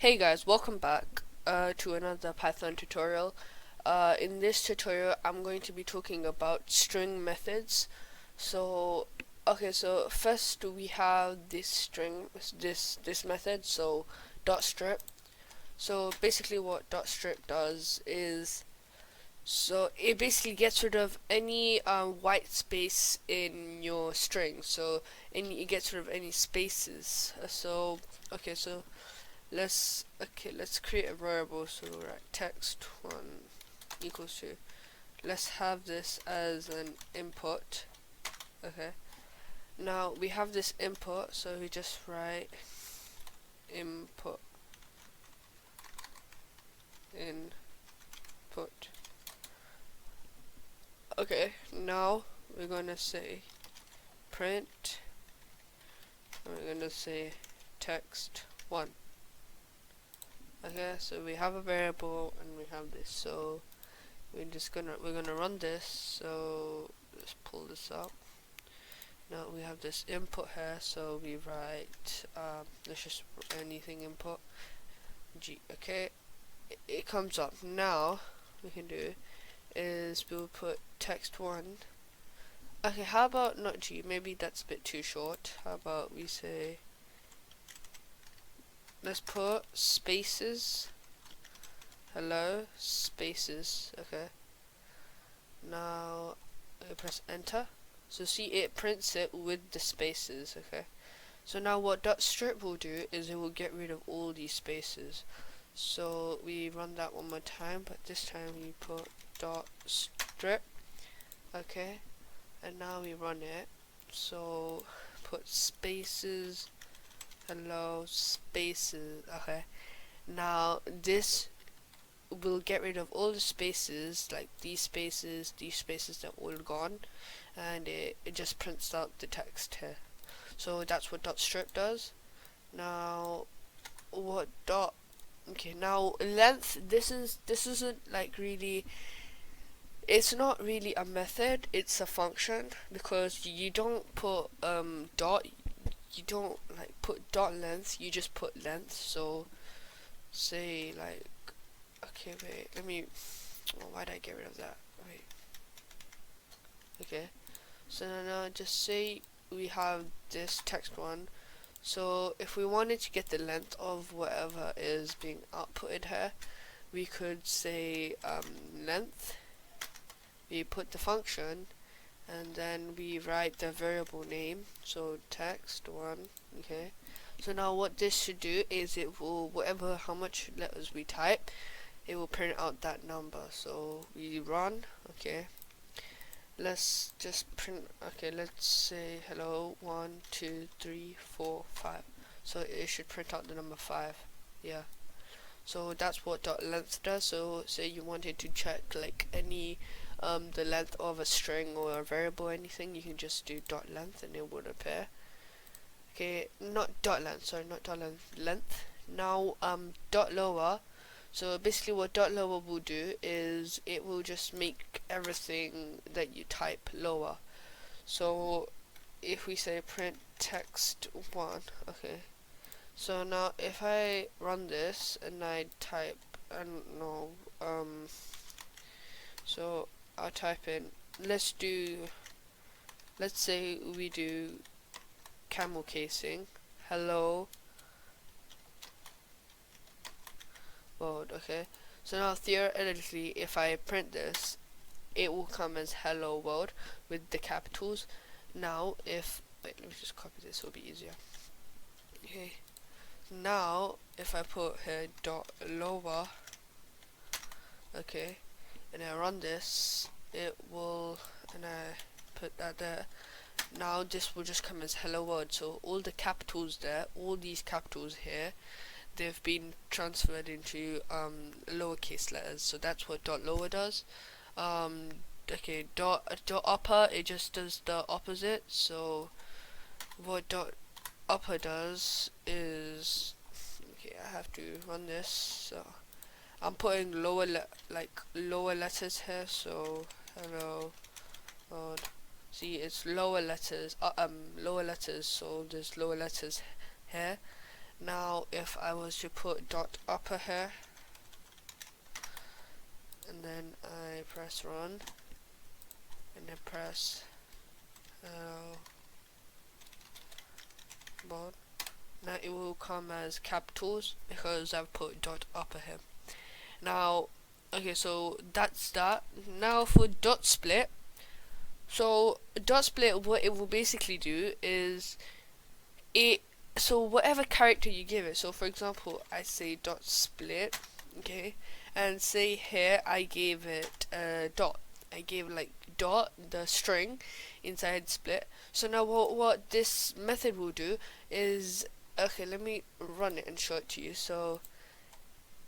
Hey guys, welcome back to another Python tutorial. In this tutorial, I'm going to be talking about string methods. So, so first we have this string, this method. So, dot strip. So basically, what dot strip does is, so it basically gets rid of any white space in your string. So, it gets rid of any spaces. So let's create a variable. So text1 equals to, let's have this as an input. Okay, now we have this input, so we just write input. Okay, now we're gonna say print, and we're gonna say text1. Okay, so we have a variable and we have this. So we're gonna run this. So let's pull this up. Now we have this input here, so we write let's just anything input g. Okay, it comes up. Now we can do is we'll put text1. Okay, how about not g? Maybe that's a bit too short. How about we say, let's put spaces. Hello, spaces. Okay, now I press enter. So see, it prints it with the spaces. Okay, so now what dot strip will do is it will get rid of all these spaces. So we run that one more time, but this time we put dot strip. Okay, and now we run it. So put spaces, hello, spaces. Okay, now this will get rid of all the spaces, like these spaces, they're all gone, and it just prints out the text here. So that's what dot strip does. Now what dot, okay, now length, this isn't like really, it's not really a method, it's a function, because you don't put dot, you don't like put dot length, you just put length. So say like, okay, wait, let me, oh, why did I get rid of that? Wait. Okay, so now just say we have this text1. So if we wanted to get the length of whatever is being outputted here, we could say length. We put the function, and then we write the variable name. So text1. Okay. So now what this should do is it will, how much letters we type, it will print out that number. So we run. Okay, let's just print. Okay, let's say hello 1 2 3 4 5. So it should print out the number 5. Yeah, so that's what dot length does. So say you wanted to check like any the length of a string or a variable or anything, you can just do dot length and it would appear. Okay, not dot length, sorry, not dot length. Now dot lower. So basically what dot lower will do is it will just make everything that you type lower. So if we say print text1, okay, so now if I run this and I type, I don't know, so I'll type in, let's say we do camel casing, hello world. Okay, so now theoretically if I print this, it will come as hello world with the capitals. Now if, wait, let me just copy this, it'll be easier. Okay, now if I put here dot lower, okay, and I run this, it will, and I put that there, now this will just come as hello world. So all the capitals there, all these capitals here, they've been transferred into lowercase letters. So that's what dot lower does. Okay, dot upper, it just does the opposite. So what dot upper does is, okay, I have to run this. So I'm putting lower letters here. So hello world. See, it's lower letters. So there's lower letters here. Now if I was to put dot upper here, and then I press run, and then press board, now it will come as capitals because I've put dot upper here. Now, okay, so that's that. Now for dot split. So dot split, what it will basically do is so whatever character you give it. So for example, I say dot split, okay, and say here I gave it a dot. I gave like dot the string inside split. So now what this method will do is, okay, let me run it and show it to you. So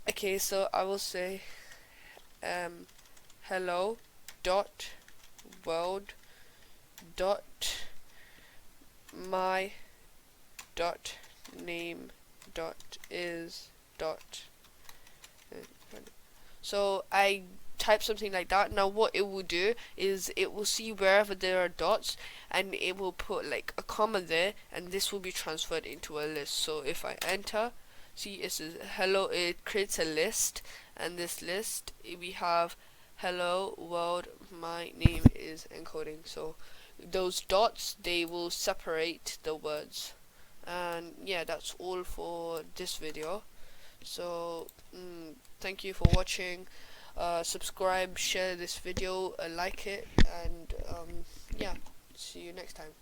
okay, so I will say hello dot world dot my dot name dot is dot. So I type something like that. Now what it will do is it will see wherever there are dots, and it will put like a comma there, and this will be transferred into a list. So if I enter, see it says hello, it creates a list, and this list we have hello world my name is encoding. So those dots, they will separate the words. And yeah, that's all for this video. So thank you for watching. Subscribe, share this video, like it, and yeah, see you next time.